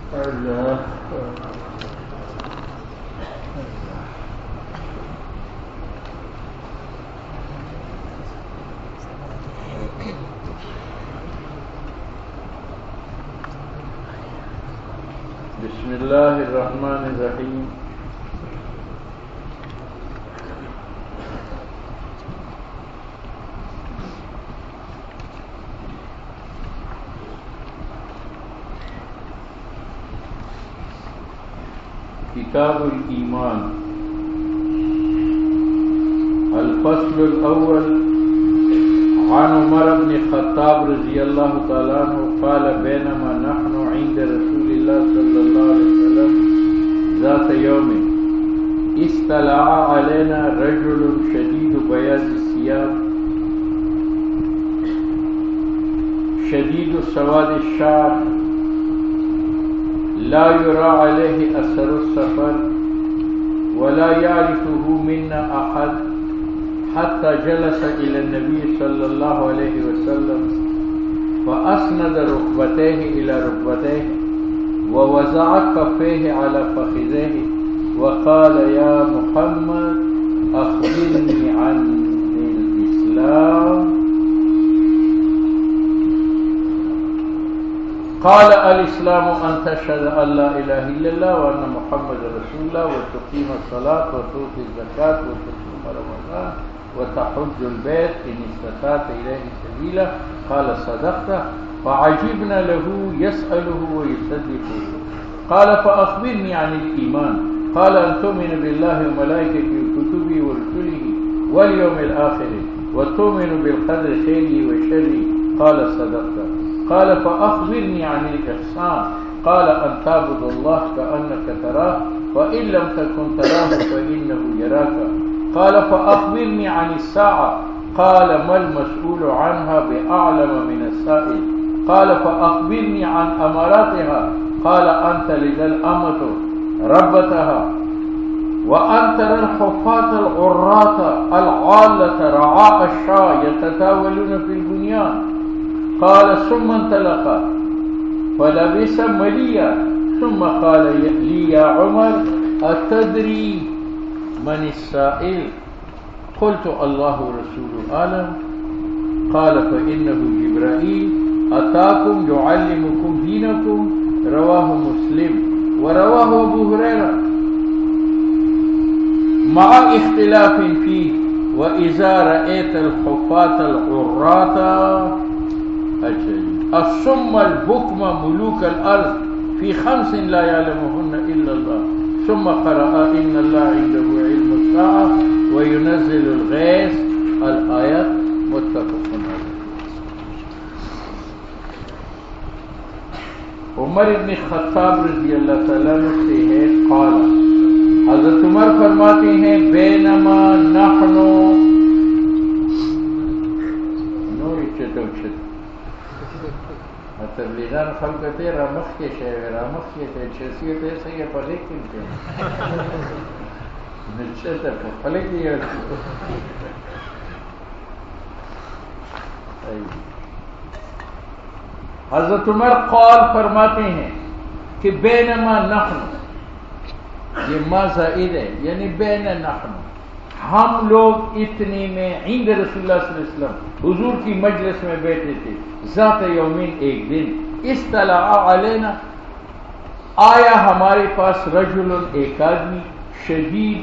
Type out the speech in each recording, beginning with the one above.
بسم اللہ الرحمن الرحیم. کتاب الایمان. الفصل الاول. عن عمر بن الخطاب رضی اللہ تعالی عنہ قال بینما نحن عند رسول اللہ صلی اللہ علیہ وسلم ذات یوم استلع علینا رجل شدید بیاض الثياب شدید سواد الشعر لا يرى عليه اثر السفر ولا يعرفه منا احد حتى جلس إلى النبي صلى الله عليه وسلم فأسند ركبتيه إلى ركبتيه ووضع كفيه على فخذيه وقال يا محمد أخبرني عن الإسلام. قال الإسلام أن تشهد أن لا إله إلا الله وأن محمد رسول الله وتقيم الصلاة وتؤتي الزكاة وتصوم رمضان وتحج البيت إن استطعت إليه سبيلا. قال صدقت. فعجبنا له يسأله ويصدقه. قال فأخبرني عن الإيمان. قال أن تؤمن بالله وملائكته وكتبه ورسله واليوم الآخر وتؤمن بالقدر خيره وشره. قال صدقت. قال فأخبرني عن الإحسان. قال أن تعبد الله كأنك تراه فإن لم تكن تراه فإنه يراك. قال فأخبرني عن الساعة. قال ما المسؤول عنها بأعلم من السائل. قال فأخبرني عن أماراتها. قال أن تلد الأمة ربتها وأن ترى الحفاة العراة العالة رعاء الشاة يتتاولون في البنيان. قال ثم انطلق فلبس مليا ثم قال لي يا عمر أتدري من السائل؟ قلت الله ورسوله أعلم. قال فإنه جبرائيل أتاكم يعلمكم دينكم. رواه مسلم ورواه أبو هريرة مع اختلاف فيه. وإذا رأيت الحفاة العراة الصم البكم ملوك الأرض في 5 لا يعلمهن إلا الله. ثم قرأ إن الله عنده علم الساعة وينزل الغيث الآيات. متفق علیہ. عمر بن خطاب رضی اللہ تعالیٰ عنہ سے ہے قال. حضرت عمر فرماتے ہیں بینما نحن تبلیغان خلقتے رامخ کے شہر رامخ کے شخصیت ایسا یہ پلک کے نچتا پلک دیا. حضرت عمر قال فرماتے ہیں کہ بینما نحن، یہ ما زائد ہے یعنی بین نحن، ہم لوگ اتنے میں عند رسول اللہ صلی اللہ علیہ وسلم حضور کی مجلس میں بیٹھے تھے. ذات یومین، ایک دن، استلع علینا، آیا ہمارے پاس رجل، ایک آدمی، شدید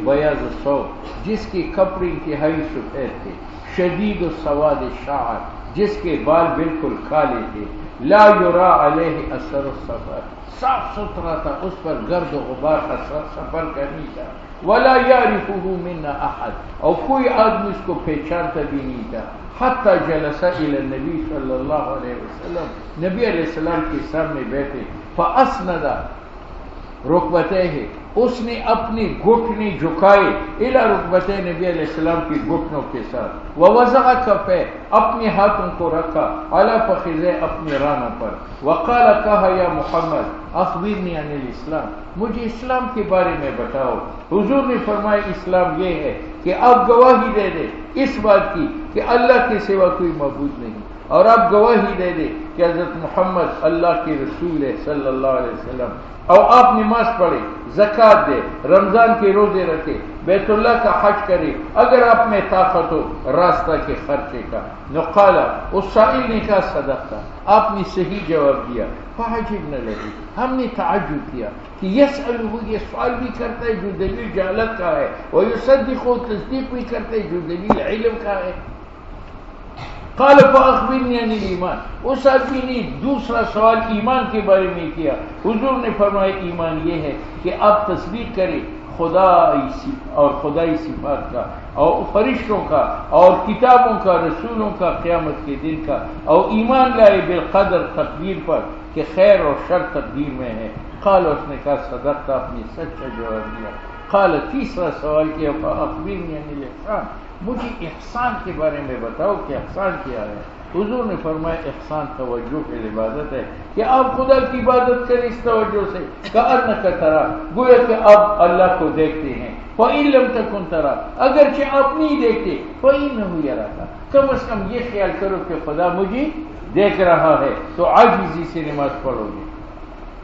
بیاض الثوب، جس کے کپڑے انتہائی سفید تھے، شدید سواد الشعر، جس کے بال بالکل کالے تھے، لا یرا علیہ اثر السفر، صاف ستھرا تھا، اس پر گرد و غبار اثر سفر کا نہیں تھا. ولا یعرفہ منا احد، اور کوئی آدمی اس کو پہچانتا بھی نہیں تھا. حتی جلس الی النبی صلی اللہ علیہ وسلم، نبی علیہ السلام کے سامنے بیٹھے. فاسند رکبتیہ، اس نے اپنے گھٹنے جھکائے، الی رکبتیہ، نبی علیہ السلام کی گھٹنوں کے ساتھ. ووضع کفیہ، اپنے ہاتھوں کو رکھا، علی فخذیہ، اپنے رانوں پر. وقال، کہا، یا محمد اخبرنی عن الاسلام، مجھے اسلام کے بارے میں بتاؤ. حضور نے فرمایا اسلام یہ ہے کہ آپ گواہی دے دیں اس بات کی کہ اللہ کے سوا کوئی معبود نہیں، اور اب گواہی دے دے کہ حضرت محمد اللہ کے رسول ہے صلی اللہ علیہ وسلم، اور آپ نماز پڑھے، زکوٰۃ دے، رمضان کے روزے رکھے، بیت اللہ کا حج کرے، اگر آپ میں طاقت ہو راستہ کے خرچے کا۔ نقالا، اس سائل نے کہا صدقتا، آپ نے صحیح جواب دیا۔ فعجبنا لہ، ہم نے تعجب کیا کہ یسألہ، یہ سوال بھی کرتا ہے جو دلیل جہالت کا ہے، ویصدق، تصدیق بھی کرتا ہے جو دلیل علم کا ہے۔ قال فاخبرنی عن الایمان، اس آدمی نے دوسرا سوال ایمان کے بارے میں کیا۔ حضور نے فرمایا ایمان یہ ہے کہ آپ تصدیق کریں خدائی صفات کا، اور فرشتوں کا، اور کتابوں کا، رسولوں کا، قیامت کے دن کا، اور ایمان لائے بالقدر، تقدیر پر کہ خیر اور شر تقدیر میں ہے۔ قال، اس نے کہا صدقت، آپ نے سچا جواب دیا۔ قال، تیسرا سوال کیا فاخبرنی عن الاحسان، مجھے احسان کے بارے میں بتاؤ کہ احسان کیا ہے۔ حضور نے فرمایا احسان توجہ کی عبادت ہے کہ آپ خدا کی عبادت کریں اس توجہ سے، کأنک ترا، گویا کہ آپ اللہ کو دیکھتے ہیں، فإن لم تکن ترا، اگرچہ آپ نہیں دیکھتے، فإنہ یراک، کم از کم یہ خیال کرو کہ خدا مجھے دیکھ رہا ہے، تو عاجزی سے نماز پڑھو گے۔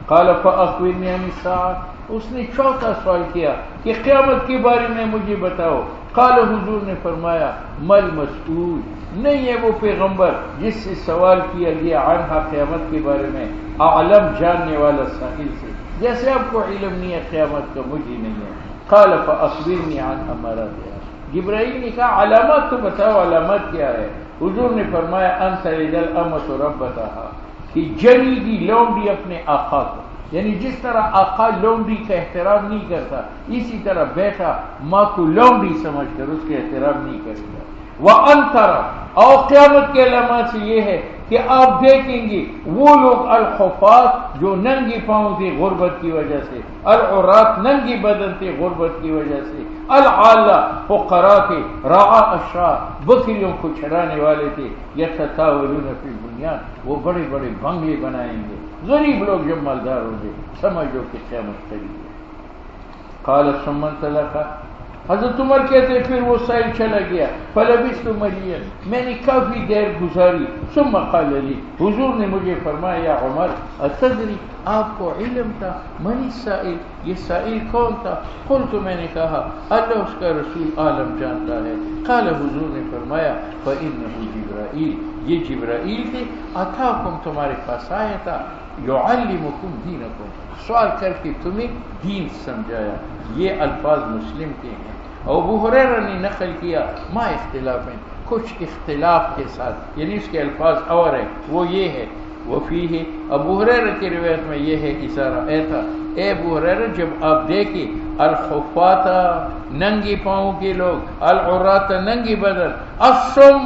قال فأخبرنی عن الساعة، اس نے چوتھا سوال کیا کہ قیامت کے بارے میں مجھے بتاؤ۔ قال، حضور نے فرمایا مل مسئول، نہیں ہے وہ پیغمبر جس سے سوال کیا گیا عنہا، قیامت کے بارے میں، اعلم، جاننے والا سائل سے، جیسے آپ کو علم نہیں ہے قیامت کا، مجھے نہیں ہے۔ قال فأخبرنی عن اماراتها، جبرائیل نے کہا علامات تو بتاؤ، علامات کیا ہے؟ حضور نے فرمایا ان تلد الامۃ ربتها، کہ جنی دی لونڈی اپنے آقا کو، یعنی جس طرح آقا لونڈی کا احترام نہیں کرتا، اسی طرح بیٹا ماں کو لونڈی سمجھ کر اس کے احترام نہیں کرے گا۔ وَأَن تَرَى، اور قیامت کے علامات سے یہ ہے کہ آپ دیکھیں گے وہ لوگ الحفاظ جو ننگے پاؤں تھے غربت کی وجہ سے، العراۃ ننگے بدن تھے غربت کی وجہ سے، العالہ فقراء تھے، رعاء الشاء بکریوں کو چرانے والے تھے، یتطاولون فی البنیان، وہ بڑے بڑے بنگلے بنائیں گے، غریب لوگ جب مالدار ہوں گے، سمجھو کہ قیامت قریب ہے۔ قال ثم انطلق، حضرت عمر کہتے پھر وہ سائل چلا گیا، فلبثت مليا، میں نے کافی دیر گزاری، ثم قال لي، حضور نے مجھے فرمایا یا عمر اتدری، آپ کو علم تھا، من السائل، یہ سائل کون تھا؟ قلت، میں نے کہا اللہ اس کا رسول عالم جانتا ہے۔ قال، حضور نے فرمایا فإنه جبرائیل، یہ جبرائیل تھے، اتاکم، تمہارے پاس آیا تھا، یعلمکم دینکم، سوال کر کے تمہیں دین سمجھایا۔ یہ الفاظ مسلم کے ہیں، اور ابو ہریرہ نے نقل کیا ما اختلاف ہیں، کچھ اختلاف کے ساتھ، یعنی اس کے الفاظ اور ہیں، وہ یہ ہے وفیہ، ابو ہریرہ کی روایت میں یہ ہے اشارہ ایتا، اے ابو ہریرہ جب آپ دیکھیں الحفاۃ ننگی پاؤں کے لوگ، العراۃ ننگی بدن، الصم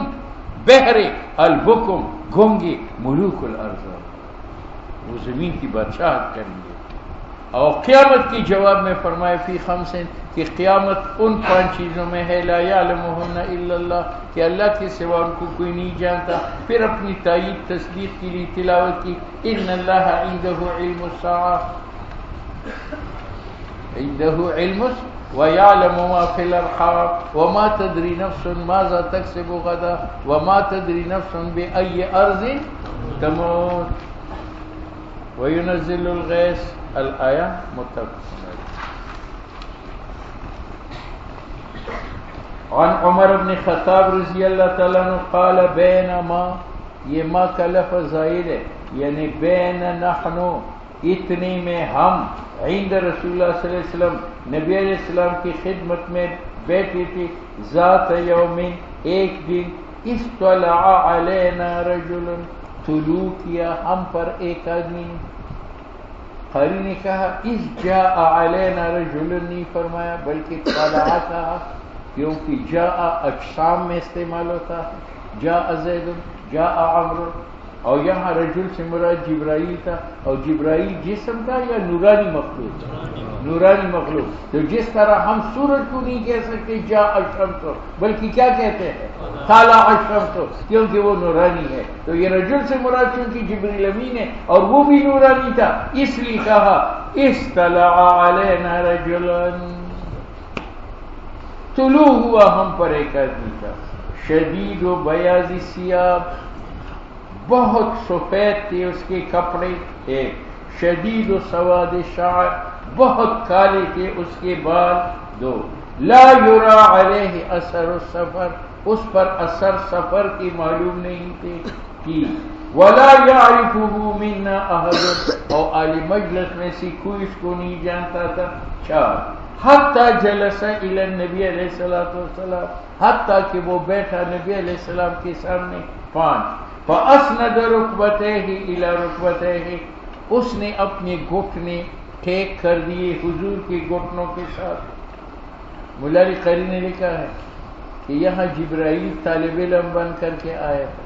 بہرے، البکم گونگے، ملوک الارض، وہ زمین کی بادشاہت کریں گے۔ اور قیامت کی جواب میں فرمائے فی خمس، کہ قیامت ان 5 چیزوں میں ہے، لا یعلمہن الا اللہ، کہ اللہ کے سوا ان کو کوئی نہیں جانتا۔ پھر اپنی تائید تصدیق کے لیے تلاوت کی ان اللہ عندہ علم الساعہ، عنده علم ويعلم ما في الارحام وما تدري نفس ماذا تكسب غدا وما تدري نفس بأي أرض تموت وينزل الغيث، الآية متفق علیہ۔ عن عمر بن خطاب رضی اللہ تعالیٰ عنہ قال بینما، یہ ما کا لفظ زائد ہے، یعنی بین نحن، اتنے میں ہم، عند رسول اللہ صلی اللہ علیہ وسلم، نبی علیہ السلام کی خدمت میں بیٹھے تھے، ذات یوم، ایک دن، اطلع علینا رجل، طلوع کیا ہم پر ایک آدمی۔ قاری نے کہا اس جاء علینا رجل، نہیں فرمایا بلکہ طلع کہا، کیونکہ جاء اجسام میں استعمال ہوتا ہے، جاء زید، جاء عمرو، اور یہاں رجل سے مراد جبرائیل تھا، اور جبرائیل جسم تھا یا نورانی مخلوق؟ نورانی مخلوق۔ تو جس طرح ہم سورج کو نہیں کہہ سکتے جاء الشمس، بلکہ کیا کہتے ہیں طلع الشمس، کیونکہ وہ نورانی ہے۔ تو یہ رجل سے مراد چونکہ جبریل امین ہے اور وہ بھی نورانی تھا، اس لیے کہا اطلع علینا رجل، طلوع ہوا ہم پر ایک آدمی تھا، شدید و بیاض الثیاب، بہت سفید تھے اس کے کپڑے، ایک شدید و سواد شعر، بہت کالے تھے اس کے بال، دو لا یرا علیہ اثر السفر، اس پر اثر سفر کی معلوم نہیں تھے، تین ولا یعرفہ منا احد، اور اہل مجلس میں سے کوئی اس کو نہیں جانتا تھا، چار حتی جلس الی النبی علیہ الصلوۃ والسلام، حتیٰ کہ وہ بیٹھا نبی علیہ السلام کے سامنے، پانچ فاسند رکبتیہ الی رکبتیہ، اس نے اپنے گھٹنے ٹھیک کر دیے حضور کے گھٹنوں کے ساتھ۔ مولا علی قاری نے لکھا ہے کہ یہاں جبرائیل طالب علم بن کر کے آیا تھا،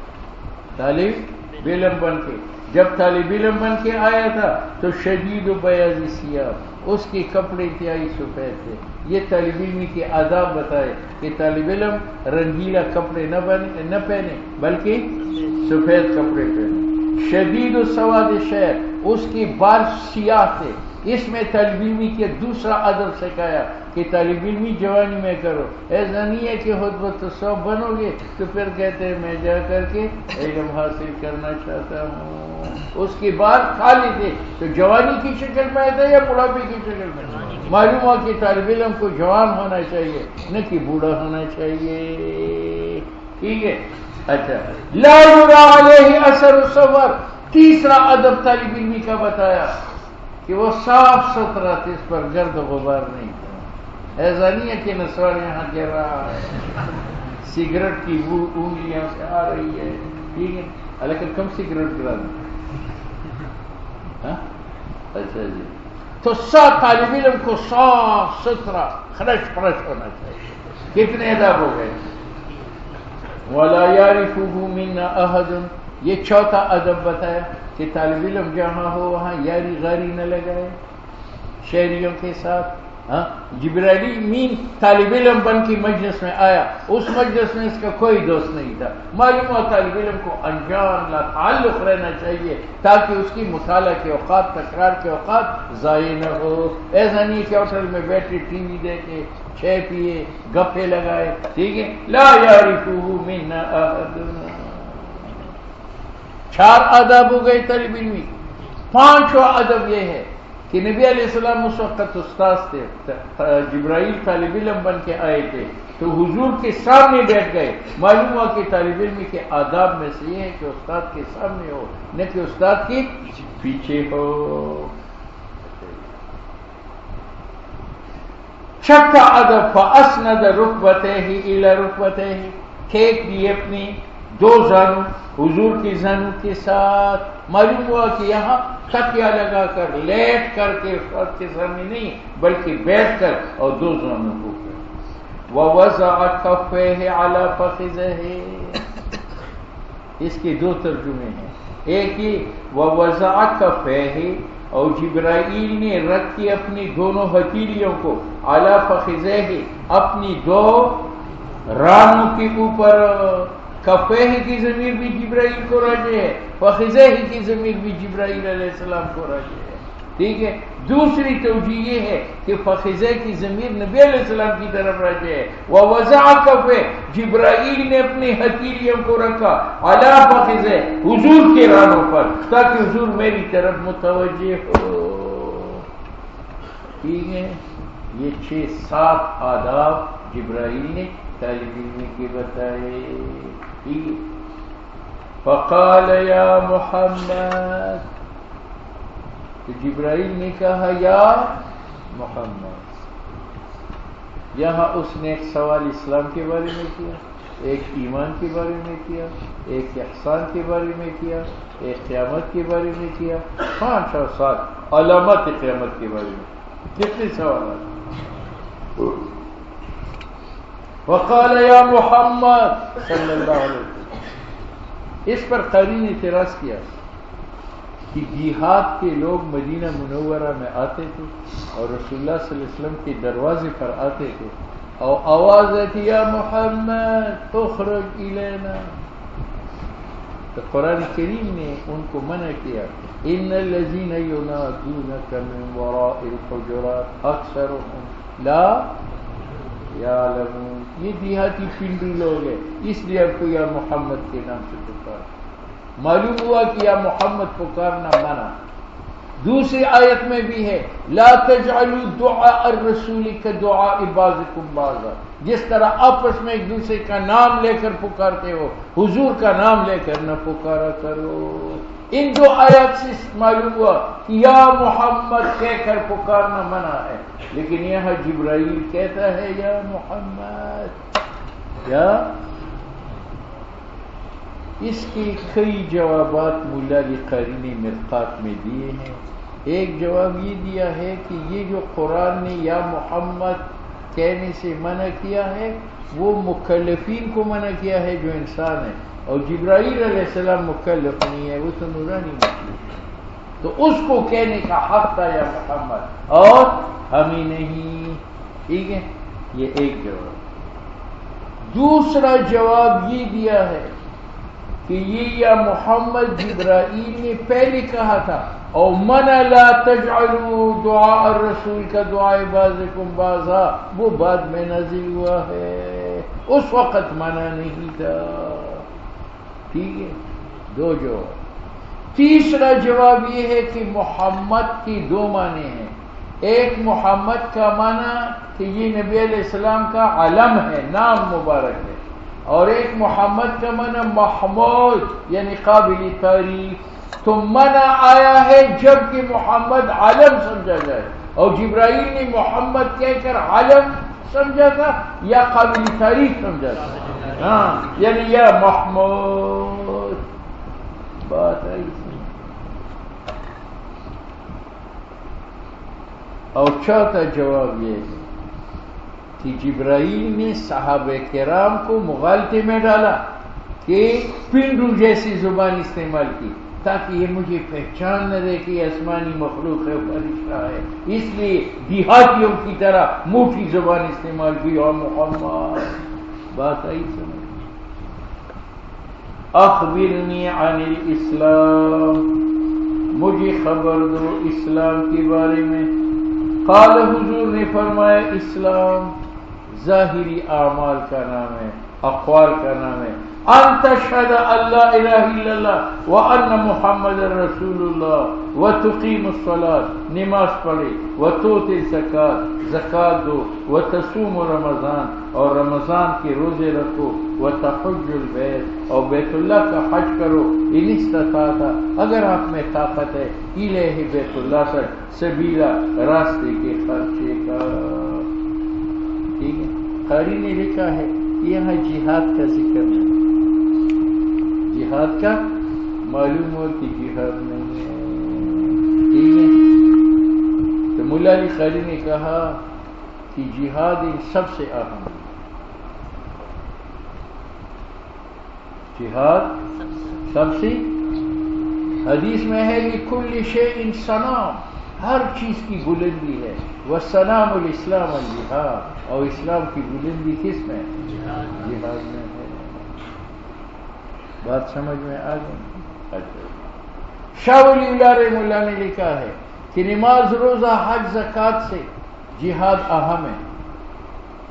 طالب علم بن کے، جب طالب علم بن کے آیا تھا تو شدید و بیاض ثیاب، اس کے کپڑے انتہائی سفید تھے۔ یہ طالب علمی کے آداب بتائے کہ طالب علم رنگیلا کپڑے نہ پہنے بلکہ سفید کپڑے پہنے۔ شدید و سواد شعر، اس کے بال سیاہ تھے۔ اس میں طالب علمی کے دوسرا ادب سکھایا کہ طالب علمی جوانی میں کرو، ایسا نہیں ہے کہ خود بخود بنو گے تو پھر کہتے ہیں میں جا کر کے علم حاصل کرنا چاہتا ہوں۔ اس کے بعد کالے تھے تو جوانی کی شکل میں تھا یا بڑھاپے کی شکل میں؟ معلوم ہوا کہ طالب علم کو جوان ہونا چاہیے نہ کہ بوڑھا ہونا چاہیے، ٹھیک ہے؟ اچھا، لا یرا علیہ اثر السفر، تیسرا ادب طالب علمی کا بتایا کہ وہ صاف ستھرا تھا، اس پر گرد و غبار نہیں تھا۔ ایسا نہیں ہے کہ نسوار یہاں گر رہا ہے، سگریٹ کی بو انگلیاں سے آ رہی ہے، ٹھیک ہے، لیکن کم سگریٹ گرا دیں۔ اچھا جی، تو طالب علم کو صاف ستھرا فرش ہونا چاہیے۔ کتنے ادب ہو گئے؟ وَلَا يَعْرِفُهُ مِنَّا أَحَدٌ، یہ چوتھا ادب بتایا کہ طالب علم جہاں ہو وہاں یاری غاری نہ لگائے شہریوں کے ساتھ۔ جبرائیل امین طالب علم بن کے مجلس میں آیا، اس مجلس میں اس کا کوئی دوست نہیں تھا۔ معلوم ہوا طالب علم کو انجان لا تعلق رہنا چاہیے تاکہ اس کی مطالعہ کے اوقات، تکرار کے اوقات ضائع نہ ہو۔ ایسا نہیں کہ ہوٹل میں بیٹھے ٹی وی دیکھے، چائے پیے، گپے لگائے، ٹھیک ہے۔ لا یعرفہ منا احد، چار آداب ہو گئے طالب علمی۔ پانچواں ادب یہ ہے کہ نبی علیہ السلام اس وقت استاذ تھے، جبرائیل طالب علم بن کے آئے تھے تو حضور کے سامنے بیٹھ گئے۔ معلوم ہوا کہ طالب علم کے آداب میں سے یہ ہے کہ استاد کے سامنے ہو نہ کہ استاد کے پیچھے ہو۔ چھٹا ادب فاسند رکبتیہ الی رکبتیہ، ٹھیک دیے اپنی دو زانوں حضور کی زانوں کے ساتھ۔ معلوم ہوا کہ یہاں تکیہ لگا کر لیٹ کر کے استاد کے سامنے نہیں بلکہ بیٹھ کر اور دو زانوں کو کر۔ ووضع کفیہ علی فخذیہ، اس کے دو ترجمے ہیں، ایک ہی ووضع کفیہ، اور جبرائیل نے رکھی اپنی دونوں ہتھیلیوں کو علی فخذیہ، اپنی دو رانوں کے اوپر۔ کفیہ کی ضمیر بھی جبرائیل کو راجع ہے، فخذیہ کی ضمیر بھی جبرائیل علیہ السلام کو راجع ہے، ٹھیک ہے۔ دوسری توجیہ یہ ہے کہ فخذیہ کی ضمیر نبی علیہ السلام کی طرف راجع ہے۔ ووضع کفیہ، جبرائیل نے اپنی ہتھیلیوں کو رکھا علی فخذیہ، حضور کے رانوں پر، تاکہ حضور میری طرف متوجہ ہو، ٹھیک ہے۔ یہ 6-7 آداب جبرائیل نے طالب علم کے بتائے، ٹھیک ہے۔ فقال یا محمد، تو جبرائیل نے کہا یا محمد۔ یہاں اس نے ایک سوال اسلام کے بارے میں کیا، ایک ایمان کے بارے میں کیا، ایک احسان کے بارے میں کیا، ایک قیامت کے بارے میں کیا، 5 اور 7 علامات قیامت کے بارے میں۔ کتنے سوالات؟ وقال یا محمد صلی اللہ علیہ وسلم۔ اس پر قاری نے اعتراض کیا کہ جہاد کے لوگ مدینہ منورہ میں آتے تھے اور رسول اللہ صلی اللہ علیہ وسلم کے دروازے پر آتے تھے اور آواز آتی یا محمد اخرج الینا، تو قرآن کریم نے ان کو منع کیا، ان الذین ینادونک من وراء الحجرات اکثرهم لا یعلمون، یہ دیہاتی پنڈی لوگ ہیں اس لیے آپ کو یا محمد کے نام سے پکار۔ معلوم ہوا کہ یا محمد پکارنا منع. دوسری آیت میں بھی ہے لا تجعلوا دعاء الرسول كدعاء بعضكم بعضا، جس طرح آپس میں ایک دوسرے کا نام لے کر پکارتے ہو حضور کا نام لے کر نہ پکارا کرو. ان دو آیات سے معلوم ہوا کہ یا محمد کہہ کر پکارنا منع ہے، لیکن یہاں جبرائیل کہتا ہے یا محمد. یا اس کے کئی جوابات مولا علی قاری نے مرقات میں دیے ہیں. ایک جواب یہ دیا ہے کہ یہ جو قرآن نے یا محمد کہنے سے منع کیا ہے وہ مکلفین کو منع کیا ہے جو انسان ہے، اور جبرائیل علیہ السلام مکلف نہیں ہے، وہ تو نورانی مخلوق ہے، تو اس کو کہنے کا حق تھا یا محمد، اور ہمیں نہیں. ٹھیک ہے، یہ ایک جواب. دوسرا جواب یہ دیا ہے کہ یہ یا محمد جبرائیل نے پہلے کہا تھا، اور منع لا تجعلوا دعاء الرسول کا دعاء بعضکم بعضا وہ بعد میں نازل ہوا ہے، اس وقت منع نہیں تھا. ٹھیک ہے، دو جواب. تیسرا جواب یہ ہے کہ محمد کی دو معنی ہیں. ایک محمد کا معنی کہ یہ نبی علیہ السلام کا علم ہے، نام مبارک ہے، اور ایک محمد کا معنی محمود یعنی قابل تعریف. تو منع آیا ہے جب کہ محمد علم سمجھا جائے، اور جبرائیل نے محمد کہہ کر علم سمجھا تھا یا قابل تعریف سمجھا تھا. ہاں یعنی یا محمود. بات ہے. اور چوتھا جواب یہ ہے کہ جبرائیل نے صحابہ کرام کو مغالطے میں ڈالا کہ پنڈو جیسی زبان استعمال کی تاکہ یہ مجھے پہچان نہ دے کہ آسمانی مخلوق ہے، فرشتہ ہے، اس لیے دیہاتیوں کی طرح موٹی زبان استعمال کی. اور محمد بات آئی سمجھ. اخبرنی عن الاسلام، مجھے خبر دو اسلام کے بارے میں. قال حضور نے فرمایا اسلام ظاہری اعمال کا نام ہے، اقوال کا نام ہے. ان تشهد ان لا الہ الا اللہ وان محمد رسول اللہ وتقیم الصلاۃ، نماز پڑھے، وتؤتی الزکوٰۃ، زکوٰۃ دو، وتصوم رمضان، اور رمضان کے روزے رکھو، وتحج البیت، اور بیت اللہ کا حج کرو، ان استطاعت، اگر آپ میں طاقت ہے، الیہ بیت اللہ سے سبیلا، راستے کے خرچے کا. ٹھیک ہے. قاری نے لکھا ہے یہاں جہاد کا ذکر نہیں، جہاد کا معلوم ہو کہ جہاد نہیں ہے. ٹھیک ہے. تو مولا علی قاری نے کہا کہ جہاد ان سب سے اہم ہے. جہاد سب سے، حدیث میں ہے لکل شیء صنام، ہر چیز کی بلندی ہے. والسلام الاسلام الجہاد، اور اسلام کی بلندی کس میں؟ جہاد میں ہے. بات سمجھ میں آ گئی. شاہ ولی اللہ رحمہ اللہ نے لکھا ہے کہ نماز، روزہ، حج، زکوٰۃ سے جہاد اہم ہے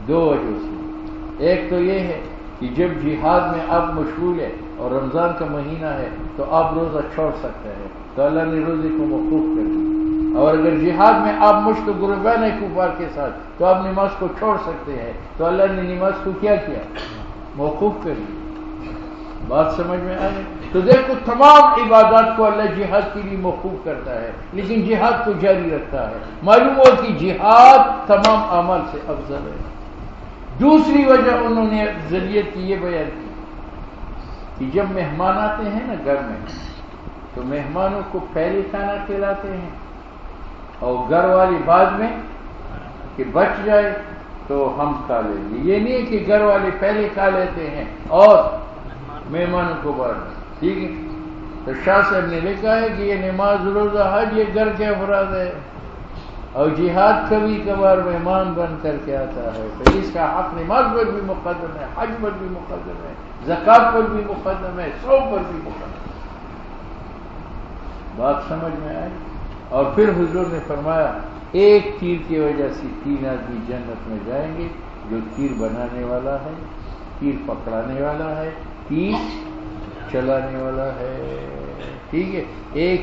دو وجہ سے. ایک تو یہ ہے کہ جب جہاد میں آپ مشغول ہے اور رمضان کا مہینہ ہے تو آپ روزہ چھوڑ سکتے ہیں، تو اللہ نے روزے کو موقوف کر دیا. اور اگر جہاد میں آپ مشتغلان کفار کے ساتھ تو آپ نماز کو چھوڑ سکتے ہیں، تو اللہ نے نماز کو کیا موقوف کر دیا. بات سمجھ میں آئے. تو دیکھو تمام عبادات کو اللہ جہاد کے لیے موقوف کرتا ہے، لیکن جہاد کو جاری رکھتا ہے. معلوم ہو کہ جہاد تمام اعمال سے افضل ہے. دوسری وجہ انہوں نے افضلیت کی یہ بیان کی کہ جب مہمان آتے ہیں نا گھر میں، تو مہمانوں کو پہلے کھانا کھلاتے ہیں اور گھر والے بعد میں کہ بچ جائے تو ہم کھا لیں گے. یہ نہیں کہ گھر والے پہلے کھا لیتے ہیں اور مہمانوں کو بعد میں. ٹھیک ہے. تو شاہ صاحب نے لکھا ہے کہ یہ نماز، روزہ، حج یہ گھر کے افراد ہے، اور جہاد کبھی کبھار مہمان بن کر کے آتا ہے. تو اس کا حق نماز پر بھی مقدم ہے، حج پر بھی مقدم ہے، زکوٰۃ پر بھی مقدم ہے، صوم پر بھی مقدم ہے. بات سمجھ میں آئی. اور پھر حضور نے فرمایا ایک تیر کی وجہ سے 3 آدمی جنت میں جائیں گے، جو تیر بنانے والا ہے، تیر پکڑانے والا ہے، تیر چلانے والا ہے. ٹھیک ہے. ایک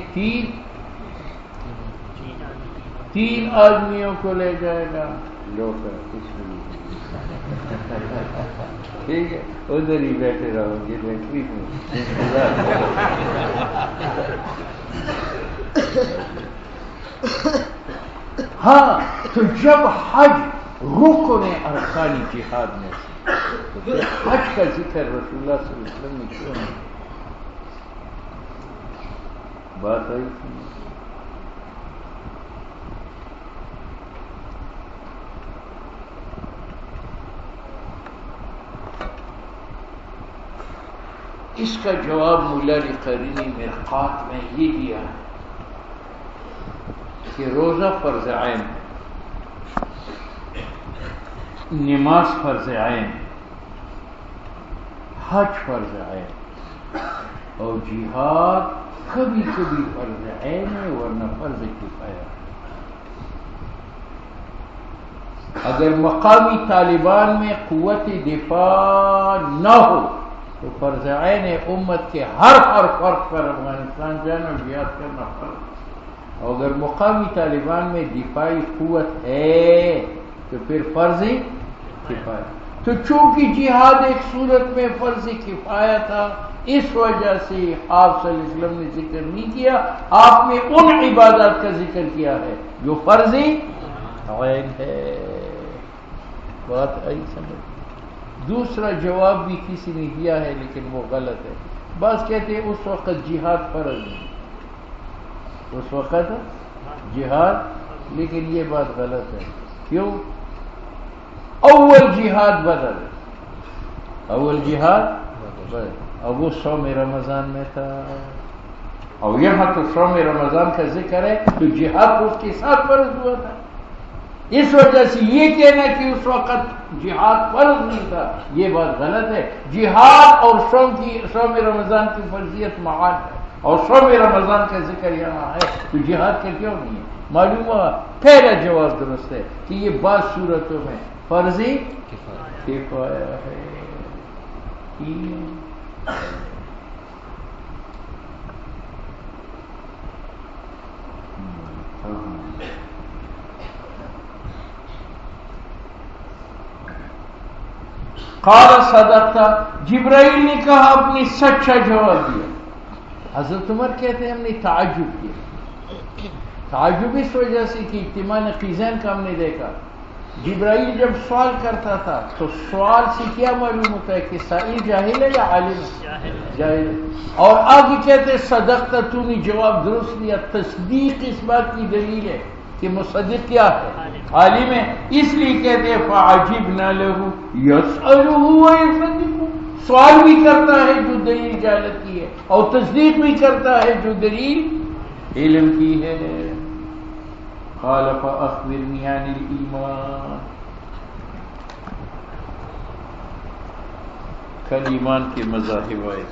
تین آدمیوں کو لے جائے گا. لو کر کچھ بھی ٹھیک ہے. ادھر ہی بیٹھے رہو گے بیٹری میں. ہاں تو جب حج رکن ارکان جہاد میں سے تو پھر حج کا ذکر رسول اللہ صلی اللہ علیہ وسلم نے کیوں نہیں؟ بات آئی تھی. اس کا جواب مولا علی قاری نے مرقات میں یہ دیا ہے کہ روزہ فرض عین، نماز فرض عین، حج فرض عین، اور جہاد کبھی کبھی فرض عین ہے ورنہ فرض کفایہ. اگر مقامی طالبان میں قوت دفاع نہ ہو تو فرض عین امت کے ہر فرد پر افغانستان جانا اور جہاد کرنا فرض. اور اگر مقامی طالبان میں دفاعی قوت ہے تو پھر فرض کفایہ. تو چونکہ جہاد ایک صورت میں فرض کفایہ تھا، اس وجہ سے آپ صلی اللہ علیہ وسلم نے ذکر نہیں کیا. آپ نے ان عبادات کا ذکر کیا ہے جو فرض عین ہے. بات آئی سمجھ. دوسرا جواب بھی کسی نے دیا ہے لیکن وہ غلط ہے. بعض کہتے ہیں اس وقت جہاد فرض نہیں، اس وقت جہاد، لیکن یہ بات غلط ہے. کیوں؟ اول جہاد بدر ہے، اول جہاد بدر. اب وہ 100 رمضان میں تھا، اور یہاں تو 100 رمضان کا ذکر ہے تو جہاد اس کے ساتھ فرض ہوا تھا. اس وجہ سے یہ کہنا کہ اس وقت جہاد فرض نہیں تھا یہ بات غلط ہے. جہاد اور 100 رمضان کی فرضیت معاد ہے، اور 100 رمضان کا ذکر یہاں ہے تو جہاد کا کیوں نہیں ہے؟ معلوم ہوا پہلا جواب درست ہے کہ یہ بعض صورتوں میں فرض کفایہ ہے. قال صدقتا، جبرائیل نے کہا آپ نے سچا جواب دیا. حضرت عمر کہتے ہیں ہم نے تعجب کیا. تعجب اس وجہ سے کہ اجتماع نقیزین کا ہم نے دیکھا. جبرائیل جب سوال کرتا تھا تو سوال سے کیا معلوم ہوتا ہے کہ سائل جاہل ہے یا عالم ہے؟ جاہل ہے. اور آگے کہتے ہیں صدقتا، تو نے جواب درست دیا. تصدیق اس بات کی دلیل ہے کہ مصدق کیا ہے؟ عالم ہے. اس لیے کہتے ہیں فعجبنا له يسأله ويصدقه. سوال بھی کرتا ہے جو دلیل جہالت کی ہے، اور تصدیق بھی کرتا ہے جو دلیل علم کی ہے. قال فأخبرني عن الإيمان. کل ایمان کے مذاہب آئے.